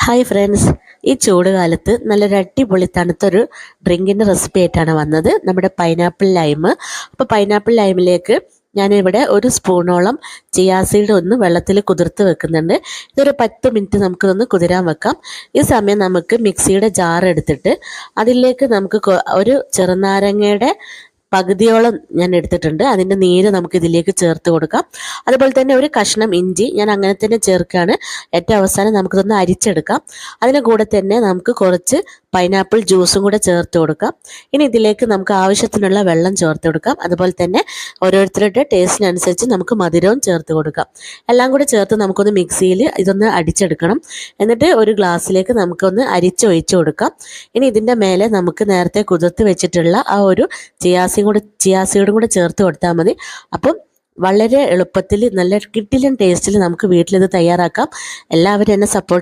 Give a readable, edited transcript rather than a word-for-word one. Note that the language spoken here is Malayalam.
ഹായ് ഫ്രണ്ട്സ്, ഈ ചൂട് കാലത്ത് നല്ലൊരു അടിപൊളി തണുത്തൊരു ഡ്രിങ്കിൻ്റെ റെസിപ്പി ആയിട്ടാണ് വന്നത്. നമ്മുടെ പൈനാപ്പിൾ ലൈം. അപ്പോൾ പൈനാപ്പിൾ ലൈമിലേക്ക് ഞാനിവിടെ ഒരു സ്പൂണോളം ചിയാ സീഡ് ഒന്ന് വെള്ളത്തിൽ കുതിർത്ത് വെക്കുന്നുണ്ട്. ഇതൊരു 10 മിനിറ്റ് നമുക്കിതൊന്ന് കുതിരാൻ വെക്കാം. ഈ സമയം നമുക്ക് മിക്സിയുടെ ജാർ എടുത്തിട്ട് അതിലേക്ക് നമുക്ക് ഒരു ചെറുനാരങ്ങയുടെ പകുതിയോളം ഞാൻ എടുത്തിട്ടുണ്ട്. അതിൻ്റെ നീര് നമുക്ക് ഇതിലേക്ക് ചേർത്ത് കൊടുക്കാം. അതുപോലെ തന്നെ ഒരു കഷ്ണം ഇഞ്ചി ഞാൻ അങ്ങനെ തന്നെ ചേർക്കുകയാണ്. ഏറ്റവും അവസാനം നമുക്കിതൊന്ന് അരിച്ചെടുക്കാം. അതിന് കൂടെ തന്നെ നമുക്ക് കുറച്ച് പൈനാപ്പിൾ ജ്യൂസും കൂടെ ചേർത്ത് കൊടുക്കാം. ഇനി ഇതിലേക്ക് നമുക്ക് ആവശ്യത്തിനുള്ള വെള്ളം ചേർത്ത് കൊടുക്കാം. അതുപോലെ തന്നെ ഓരോരുത്തരുടെ ടേസ്റ്റിനനുസരിച്ച് നമുക്ക് മധുരവും ചേർത്ത് കൊടുക്കാം. എല്ലാം കൂടെ ചേർത്ത് നമുക്കൊന്ന് മിക്സിയിൽ ഇതൊന്ന് അടിച്ചെടുക്കണം. എന്നിട്ട് ഒരു ഗ്ലാസ്സിലേക്ക് നമുക്കൊന്ന് അരിച്ചൊഴിച്ച് കൊടുക്കാം. ഇനി ഇതിൻ്റെ മേലെ നമുക്ക് നേരത്തെ കുതിർത്ത് വെച്ചിട്ടുള്ള ആ ഒരു ചിയാ സീഡും കൂടെ ചേർത്ത് കൊടുത്താൽ മതി. അപ്പം വളരെ എളുപ്പത്തിൽ നല്ല കിടിലൻ ടേസ്റ്റിൽ നമുക്ക് വീട്ടിലിത് തയ്യാറാക്കാം. എല്ലാവരും എന്നെ സപ്പോർട്ട്